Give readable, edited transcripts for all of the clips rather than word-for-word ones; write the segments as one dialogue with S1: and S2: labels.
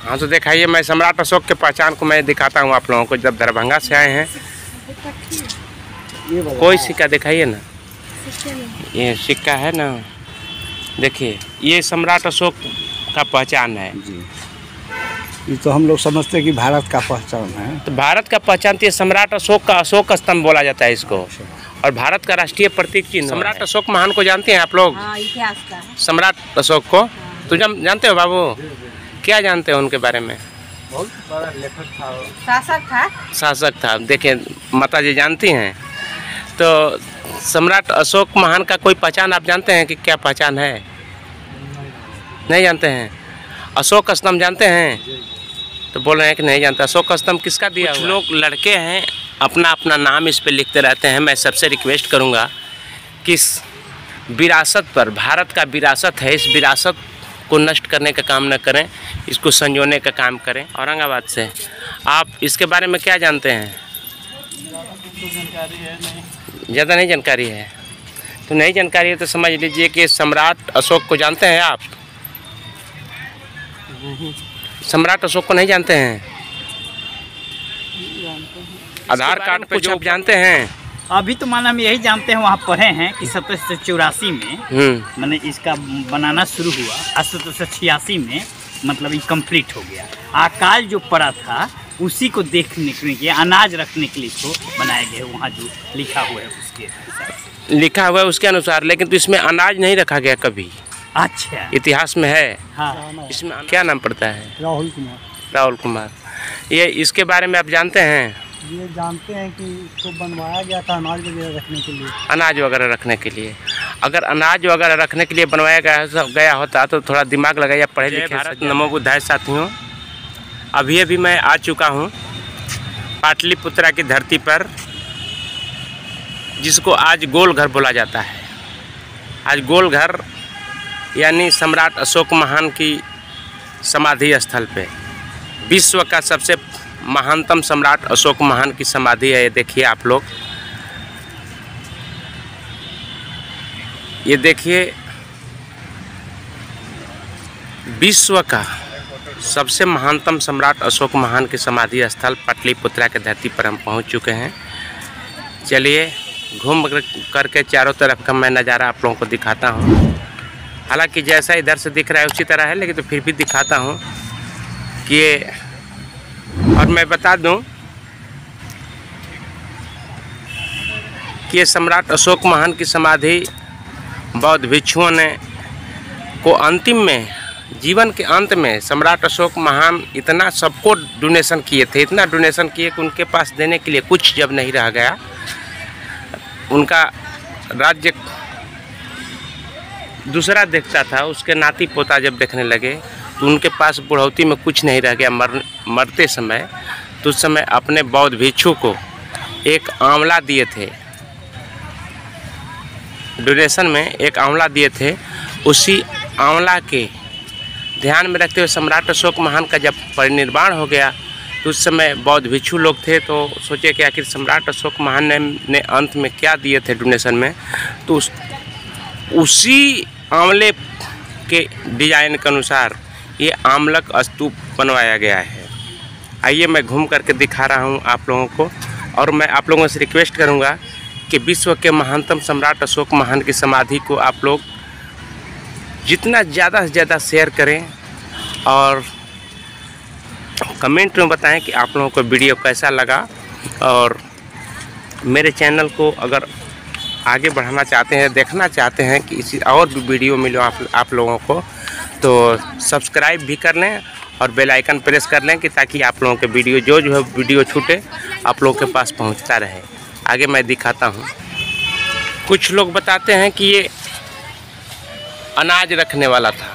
S1: हाँ तो दिखाइए, मैं सम्राट अशोक के पहचान को मैं दिखाता हूँ आप लोगों को। जब दरभंगा से आए हैं, कोई सिक्का दिखाइए ना, ये सिक्का है ना, देखिए ये सम्राट अशोक का पहचान है
S2: जी। ये तो हम लोग समझते हैं कि भारत का पहचान है।
S1: तो भारत का पहचान तो ये सम्राट अशोक का अशोक स्तंभ बोला जाता है इसको, और भारत का राष्ट्रीय प्रतीक चिन्ह। सम्राट अशोक महान को जानते हैं आप लोग?
S3: हाँ, इतिहास का है।
S1: सम्राट अशोक को तो जानते हो बाबू? क्या जानते हो उनके बारे में?
S2: बहुत बड़ा लेखक था,
S1: शासक था। देखिए माता जी जानती हैं। तो सम्राट अशोक महान का कोई पहचान आप जानते हैं कि क्या पहचान है? नहीं जानते हैं। अशोक स्तंभ जानते हैं? तो बोल रहे हैं कि नहीं जानते। अशोक स्तंभ किसका दिया? कुछ लोग लड़के हैं अपना अपना नाम इस पे लिखते रहते हैं। मैं सबसे रिक्वेस्ट करूंगा कि इस विरासत पर, भारत का विरासत है, इस विरासत को नष्ट करने का काम न करें, इसको संजोने का काम करें। औरंगाबाद से आप इसके बारे में क्या जानते हैं? ज़्यादा नहीं जानकारी है। तो नहीं जानकारी है तो समझ लीजिए कि सम्राट अशोक को जानते हैं आप? सम्राट अशोक को नहीं जानते हैं? आधार कार्ड पे कुछ आप जानते हैं?
S4: अभी तो माना हम यही जानते हैं, वहाँ पढ़े हैं कि 1784 में मैंने इसका बनाना शुरू हुआ, 1786 में मतलब ये कंप्लीट हो गया। अकाल जो पड़ा था उसी को देखने के लिए, अनाज रखने के लिए इसको बनाया गया। वहाँ जो लिखा हुआ है उसके अनुसार,
S1: लिखा हुआ है उसके अनुसार, लेकिन तो इसमें अनाज नहीं रखा गया कभी।
S4: अच्छा,
S1: इतिहास में है।
S4: हाँ।
S1: इसमें क्या नाम पड़ता है?
S2: राहुल कुमार।
S1: राहुल कुमार। ये इसके बारे में आप जानते हैं?
S2: ये जानते हैं कि इसको बनवाया गया था अनाज वगैरह रखने के लिए।
S1: अनाज वगैरह रखने के लिए। अगर अनाज वगैरह रखने के लिए बनवाया गया होता तो थोड़ा दिमाग लगाइए, पढ़े लिखे। भारत नमो बुद्धाय साथियों, अभी अभी मैं आ चुका हूँ पाटलिपुत्रा की धरती पर, जिसको आज गोल घर बोला जाता है। आज गोल घर यानी सम्राट अशोक महान की समाधि स्थल पे, विश्व का सबसे महानतम सम्राट अशोक महान की समाधि है। ये देखिए आप लोग, ये देखिए विश्व का सबसे महानतम सम्राट अशोक महान की समाधि स्थल पाटलिपुत्रा के धरती पर हम पहुंच चुके हैं। चलिए घूम करके चारों तरफ का मैं नज़ारा आप लोगों को दिखाता हूं। हालांकि जैसा इधर से दिख रहा है उसी तरह है, लेकिन तो फिर भी दिखाता हूं कि ये, और मैं बता दूं कि ये सम्राट अशोक महान की समाधि बौद्ध भिक्षुओं ने को अंतिम में, जीवन के अंत में, सम्राट अशोक महान इतना सबको डोनेशन किए थे, इतना डोनेशन किए कि उनके पास देने के लिए कुछ जब नहीं रह गया, उनका राज्य दूसरा देखता था, उसके नाती पोता जब देखने लगे तो उनके पास बुढ़ौती में कुछ नहीं रह गया। मरते समय तो उस समय अपने बौद्ध भिक्षु को एक आंवला दिए थे, डोनेशन में एक आंवला दिए थे। उसी आंवला के ध्यान में रखते हुए सम्राट अशोक महान का जब परिनिर्वाण हो गया तो उस समय बौद्ध भिक्षु लोग थे, तो सोचे कि आखिर सम्राट अशोक महान ने अंत में क्या दिए थे डोनेशन में, तो उसी आंवले के डिजाइन के अनुसार ये आमलक स्तूप बनवाया गया है। आइए मैं घूम करके दिखा रहा हूँ आप लोगों को, और मैं आप लोगों से रिक्वेस्ट करूँगा कि विश्व के महानतम सम्राट अशोक महान की समाधि को आप लोग जितना ज़्यादा से ज़्यादा शेयर करें और कमेंट में बताएं कि आप लोगों को वीडियो कैसा लगा। और मेरे चैनल को अगर आगे बढ़ाना चाहते हैं, देखना चाहते हैं कि इसी और भी वीडियो मिले आप लोगों को, तो सब्सक्राइब भी कर लें और बेल आइकन प्रेस कर लें कि ताकि आप लोगों के वीडियो जो है वीडियो छूटे आप लोगों के पास पहुंचता रहे। आगे मैं दिखाता हूं। कुछ लोग बताते हैं कि ये अनाज रखने वाला था।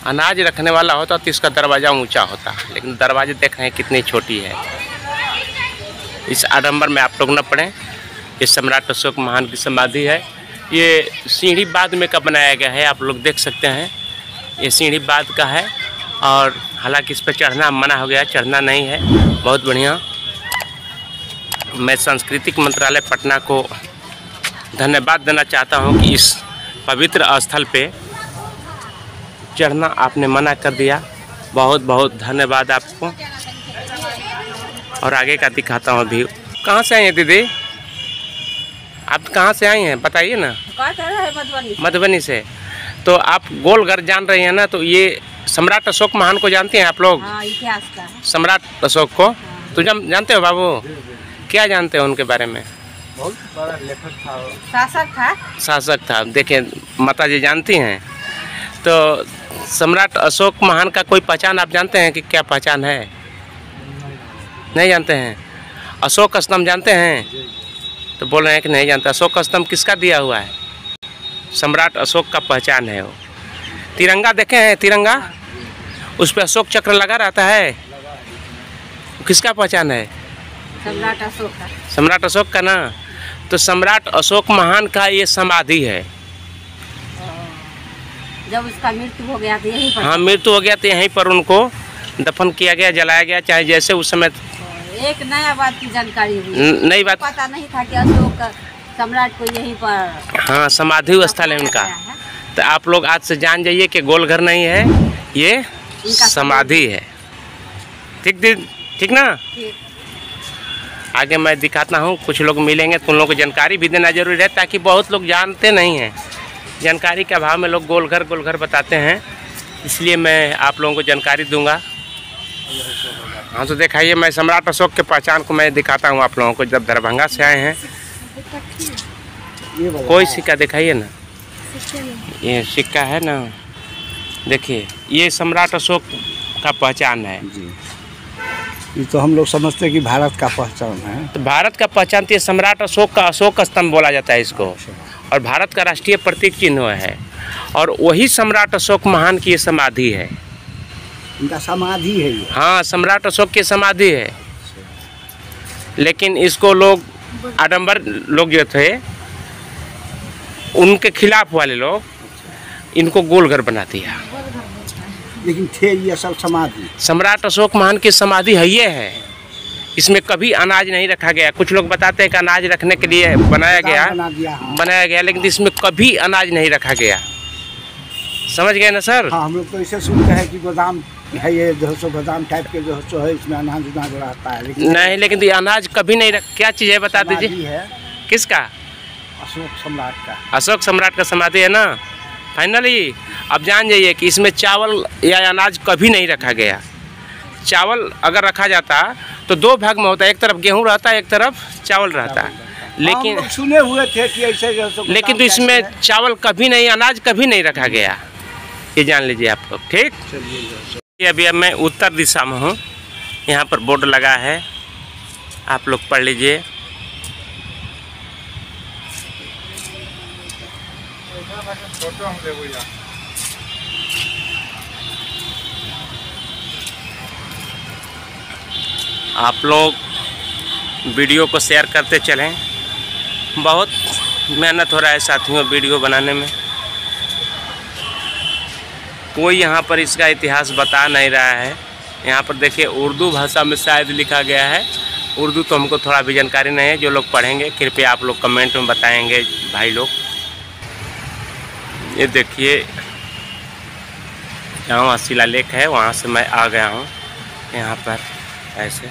S1: अनाज रखने वाला होता तो इसका दरवाज़ा ऊंचा होता, लेकिन दरवाजे देख रहे हैं कितनी छोटी है। इस आडंबर में आप लोग न पड़ें। ये सम्राट अशोक महान की समाधि है। ये सीढ़ी बाद में का बनाया गया है, आप लोग देख सकते हैं। ये सीढ़ी बाद का है, और हालांकि इस पर चढ़ना मना हो गया, चढ़ना नहीं है। बहुत बढ़िया। मैं सांस्कृतिक मंत्रालय पटना को धन्यवाद देना चाहता हूं कि इस पवित्र स्थल पे चढ़ना आपने मना कर दिया। बहुत बहुत धन्यवाद आपको। और आगे का दिखाता हूँ अभी। कहाँ से आई हैं दीदी? आप कहाँ से आई हैं बताइए ना। मधुबनी से। तो आप गोलघर जान रही हैं ना, तो ये सम्राट अशोक महान को जानते हैं आप लोग?
S3: हाँ, इतिहास का है।
S1: सम्राट अशोक को तो जानते हो बाबू? क्या जानते हो उनके बारे में?
S2: बहुत बड़ा लेखक था,
S1: शासक था। देखिए माता जी जानती हैं। तो सम्राट अशोक महान का कोई पहचान आप जानते हैं कि क्या पहचान है? नहीं जानते हैं। अशोक स्तंभ जानते हैं? तो बोल रहे हैं कि नहीं जानते। अशोक स्तंभ किसका दिया हुआ है? सम्राट अशोक का पहचान है वो। तिरंगा देखे हैं? तिरंगा उस पर अशोक चक्र लगा रहता है, किसका पहचान है?
S3: सम्राट अशोक का।
S1: सम्राट अशोक का ना। तो सम्राट अशोक महान का ये समाधि है।
S3: जब उसका मृत्यु हो गया तो यहीं पर।
S1: हाँ, मृत्यु हो गया तो यहीं पर उनको दफन किया गया, जलाया गया, चाहे जैसे उस समय।
S3: एक नया बात की जानकारी हुई।
S1: नई बात
S3: पता नहीं था कि अशोक सम्राट को यहीं पर।
S1: हाँ, समाधि स्थल है उनका। तो आप लोग आज से जान जाइए कि गोलघर नहीं है, ये समाधि है। ठीक ना। आगे मैं दिखाता हूँ, कुछ लोग मिलेंगे तो उन लोगों को जानकारी भी देना जरूरी है, ताकि बहुत लोग जानते नहीं हैं। जानकारी के अभाव में लोग गोलघर बताते हैं, इसलिए मैं आप लोगों को जानकारी दूंगा। हाँ, तो दिखाइए, मैं सम्राट अशोक के पहचान को मैं दिखाता हूँ आप लोगों को। जब दरभंगा से आए हैं, कोई सिक्का दिखाइए ना। ये सिक्का है ना, देखिए ये सम्राट अशोक का पहचान है
S2: जी। ये तो हम लोग समझते हैं कि भारत का पहचान है।
S1: तो भारत का पहचान तो ये सम्राट अशोक का अशोक स्तंभ बोला जाता है इसको, और भारत का राष्ट्रीय प्रतीक चिन्ह है। और वही सम्राट अशोक महान की ये समाधि है।
S2: इनका समाधि है ये।
S1: हाँ, सम्राट अशोक की समाधि है। लेकिन इसको लोग आडंबर लोग जो थे, उनके खिलाफ वाले लोग इनको गोलघर बना दिया।
S2: लेकिन थे ये असल समाधि।
S1: सम्राट अशोक महान की समाधि है ये है। इसमें कभी अनाज नहीं रखा गया। कुछ लोग बताते हैं कि अनाज रखने के लिए बनाया गया, लेकिन इसमें कभी अनाज नहीं रखा गया। समझ गए ना सर?
S2: हाँ, हम लोग तो इसे सुनते हैं कि गोदाम है, ये जो सो गोदाम टाइप के जो है, इसमें अनाज रहता है।
S1: लेकिन ये अनाज कभी नहीं क्या चीज़ है बता दीजिए।
S2: है
S1: किसका?
S2: अशोक सम्राट का।
S1: अशोक सम्राट का समाधि है ना। फाइनली अब जान जाइए कि इसमें चावल या अनाज कभी नहीं रखा गया। चावल अगर रखा जाता तो दो भाग में होता है, एक तरफ गेहूं रहता है, एक तरफ चावल रहता। लेकिन
S2: हम सुने हुए थे कि ऐसे
S1: लेकिन तो इसमें चावल कभी नहीं, अनाज कभी नहीं रखा गया, ये जान लीजिए आप लोग। ठीक। अभी मैं उत्तर दिशा में हूँ, यहाँ पर बोर्ड लगा है, आप लोग पढ़ लीजिए। आप लोग वीडियो को शेयर करते चलें। बहुत मेहनत हो रहा है साथियों वीडियो बनाने में। कोई यहाँ पर इसका इतिहास बता नहीं रहा है। यहाँ पर देखिए उर्दू भाषा में शायद लिखा गया है। उर्दू तो हमको थोड़ा भी जानकारी नहीं है। जो लोग पढ़ेंगे कृपया आप लोग कमेंट में बताएंगे भाई लोग। ये देखिए यहाँ शिलालेख है, वहाँ से मैं आ गया हूँ यहाँ पर। ऐसे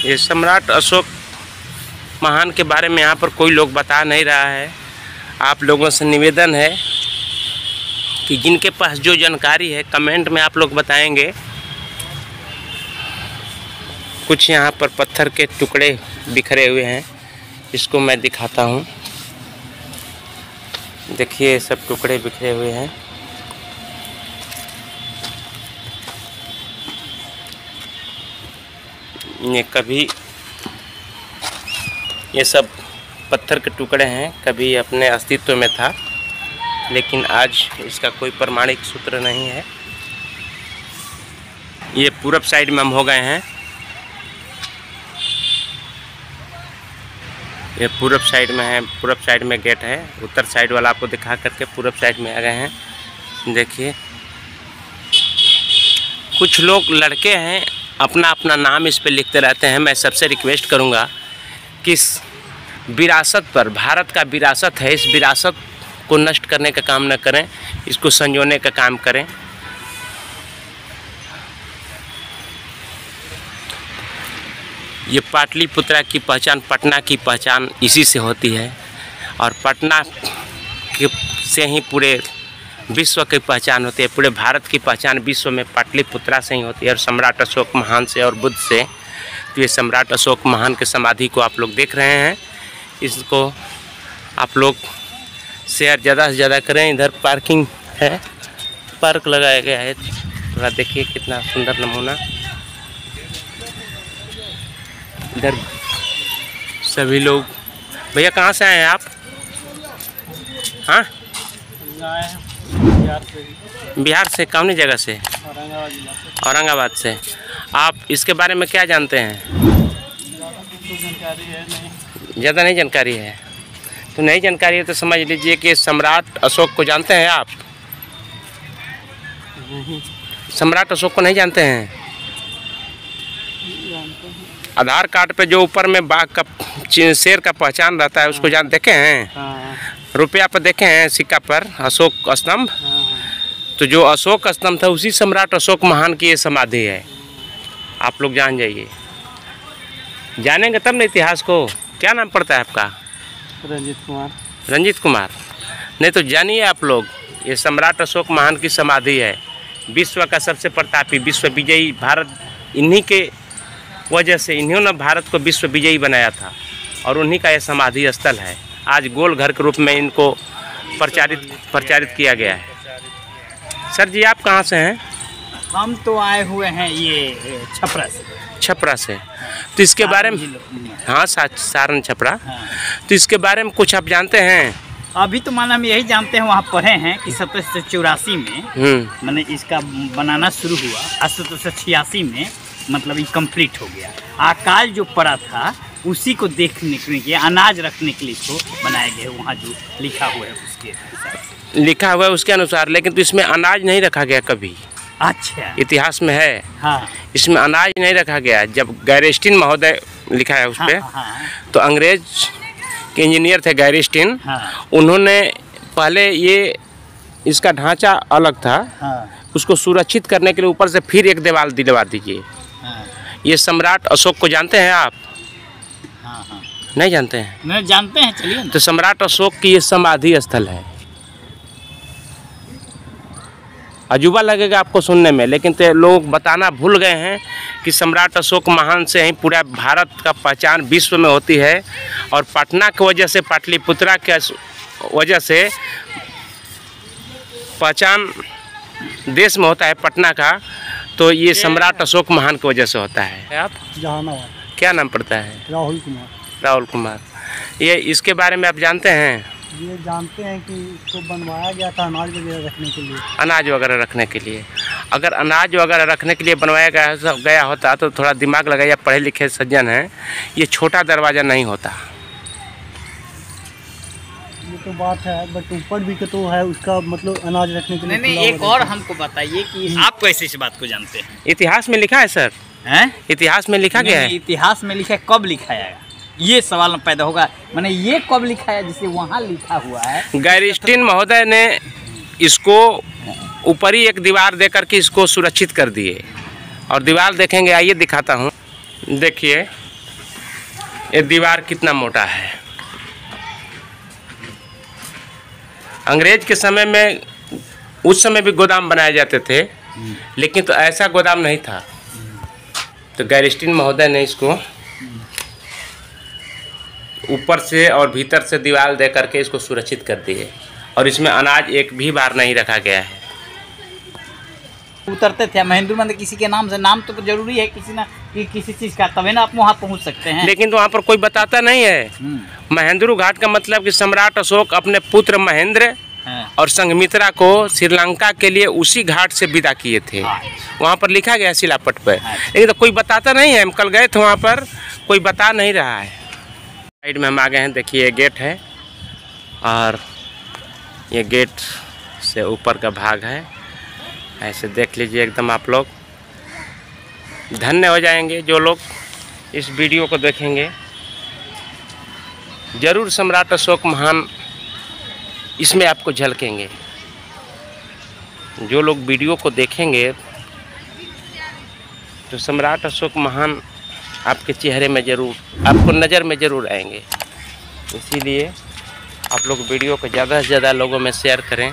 S1: ये सम्राट अशोक महान के बारे में यहाँ पर कोई लोग बता नहीं रहा है। आप लोगों से निवेदन है कि जिनके पास जो जानकारी है कमेंट में आप लोग बताएंगे। कुछ यहाँ पर पत्थर के टुकड़े बिखरे हुए हैं, इसको मैं दिखाता हूँ। देखिए सब टुकड़े बिखरे हुए हैं। ये कभी ये सब पत्थर के टुकड़े हैं, कभी अपने अस्तित्व में था, लेकिन आज इसका कोई प्रमाणिक सूत्र नहीं है। ये पूरब साइड में हम हो गए हैं। ये पूरब साइड में है, पूरब साइड में गेट है। उत्तर साइड वाला आपको दिखा करके पूरब साइड में आ गए हैं। देखिए कुछ लोग लड़के हैं अपना अपना नाम इस पे लिखते रहते हैं। मैं सबसे रिक्वेस्ट करूंगा कि इस विरासत पर, भारत का विरासत है, इस विरासत को नष्ट करने का काम न करें, इसको संजोने का काम करें। ये पाटलिपुत्रा की पहचान, पटना की पहचान इसी से होती है और पटना के से ही पूरे विश्व की पहचान होती है। पूरे भारत की पहचान विश्व में पाटलिपुत्रा से ही होती है और सम्राट अशोक महान से और बुद्ध से। तो ये सम्राट अशोक महान के समाधि को आप लोग देख रहे हैं, इसको आप लोग शेयर ज़्यादा से ज़्यादा करें। इधर पार्किंग है, पार्क लगाया गया है, थोड़ा देखिए कितना सुंदर नमूना। इधर सभी लोग, भैया कहाँ से आए हैं आप? हाँ, बिहार से। कौन जगह से? औरंगाबाद से। आप इसके बारे में क्या जानते हैं? ज़्यादा नहीं जानकारी है। तो नहीं जानकारी है तो समझ लीजिए कि सम्राट अशोक को जानते हैं आप? सम्राट अशोक को नहीं जानते हैं? आधार कार्ड पे जो ऊपर में बाघ का, शेर का पहचान रहता है, उसको देखे हैं? रुपया पर देखे हैं, सिक्का पर अशोक स्तंभ। तो जो अशोक स्तंभ था उसी सम्राट अशोक महान की ये समाधि है। आप लोग जान जाइए, जानेंगे तब न इतिहास को। क्या नाम पड़ता है आपका?
S5: रंजीत कुमार।
S1: रंजीत कुमार। नहीं तो जानिए आप लोग, ये सम्राट अशोक महान की समाधि है। विश्व का सबसे प्रतापी, विश्व विजयी, भारत इन्हीं के वजह से, इन्होंने भारत को विश्व विजयी बनाया था और उन्हीं का यह समाधि स्थल है। आज गोल घर के रूप में इनको प्रचारित किया गया है। सर जी आप कहाँ से हैं?
S4: हम तो आए हुए हैं ये छपरा से।
S1: छपरा से। तो इसके बारे में, हाँ सारण छपरा। तो इसके बारे में कुछ आप जानते हैं?
S4: अभी तो माना हम यही जानते हैं, वहाँ पढ़े हैं कि 1784 में मैंने इसका बनाना शुरू हुआ, 1786 में मतलब ये कंप्लीट हो गया। अकाल जो पड़ा था उसी को देखने के लिए, अनाज रखने के लिए इसको बनाया गया है। वहाँ जो लिखा हुआ है उसके अनुसार,
S1: लिखा हुआ है उसके अनुसार, लेकिन तो इसमें अनाज नहीं रखा गया कभी।
S4: अच्छा,
S1: इतिहास में है।
S4: हाँ,
S1: इसमें अनाज नहीं रखा गया। जब गैरिस्टीन महोदय लिखा है उस पर,
S4: हाँ,
S1: तो अंग्रेज के इंजीनियर थे गैरिस्टीन,
S4: हाँ,
S1: उन्होंने पहले ये इसका ढांचा अलग था,
S4: हाँ,
S1: उसको सुरक्षित करने के लिए ऊपर से फिर एक दीवार दिलवा दीजिए।
S4: हाँ,
S1: ये सम्राट अशोक को जानते हैं आप?
S4: हाँ, हाँ,
S1: नहीं जानते हैं?
S4: नहीं जानते हैं, चलिए ना।
S1: तो सम्राट अशोक की ये समाधि स्थल है। अजूबा लगेगा आपको सुनने में, लेकिन तो लोग बताना भूल गए हैं कि सम्राट अशोक महान से ही पूरा भारत का पहचान विश्व में होती है और पटना की वजह से, पाटलिपुत्रा के वजह से पहचान देश में होता है पटना का। तो ये सम्राट अशोक महान की वजह से होता है। आप
S5: जहानाबाद।
S1: क्या नाम पड़ता है?
S5: राहुल कुमार।
S1: राहुल कुमार। ये इसके बारे में आप जानते हैं?
S5: ये जानते हैं कि इसको बनवाया गया था अनाज वगैरह रखने के लिए।
S1: अनाज वगैरह रखने के लिए। अगर अनाज वगैरह रखने के लिए बनवाया गया होता तो थोड़ा दिमाग लगाइए, पढ़े लिखे सज्जन हैं, ये छोटा दरवाज़ा नहीं होता।
S5: ये तो बात है, बट ऊपर भी तो है उसका, मतलब अनाज रखने के लिए।
S4: नहीं, एक और हमको बताइए कि आप कैसे इस बात को जानते हैं?
S1: इतिहास में लिखा है सर।
S4: हैं?
S1: इतिहास में लिखा गया है।
S4: इतिहास में लिखा है, कब लिखा है? ये सवाल पैदा होगा, मैंने ये कब लिखा है जिसे वहाँ लिखा हुआ है?
S1: गैरिस्टीन महोदय ने इसको ऊपर ही एक दीवार दे करके इसको सुरक्षित कर दिए। और दीवार देखेंगे, आइए दिखाता हूँ। देखिए ये दीवार कितना मोटा है। अंग्रेज के समय में, उस समय भी गोदाम बनाए जाते थे, लेकिन तो ऐसा गोदाम नहीं था। तो गैरिस्टीन महोदय ने इसको ऊपर से और भीतर से दीवार दे करके इसको सुरक्षित कर दिए और इसमें अनाज एक भी बार नहीं रखा गया है।
S4: उतरते थे महेंद्र मंदिर किसी के नाम से, नाम तो जरूरी है किसी ना किसी चीज़ का, तभी ना आप वहाँ पहुँच सकते हैं।
S1: लेकिन तो वहाँ पर कोई बताता नहीं है। महेंद्र घाट का मतलब कि सम्राट अशोक अपने पुत्र महेंद्र और संघमित्रा को श्रीलंका के लिए उसी घाट से विदा किए थे। वहाँ पर लिखा गया शिलापट पर, लेकिन तो कोई बताता नहीं है। हम कल गए थे वहाँ पर, कोई बता नहीं रहा है। साइड में हम आ गए हैं, देखिए ये गेट है और ये गेट से ऊपर का भाग है। ऐसे देख लीजिए, एकदम आप लोग धन्य हो जाएंगे जो लोग इस वीडियो को देखेंगे। ज़रूर सम्राट अशोक महान इसमें आपको झलकेंगे। जो लोग वीडियो को देखेंगे तो सम्राट अशोक महान आपके चेहरे में ज़रूर, आपको नज़र में ज़रूर आएंगे। इसीलिए आप लोग वीडियो को ज़्यादा से ज़्यादा लोगों में शेयर करें।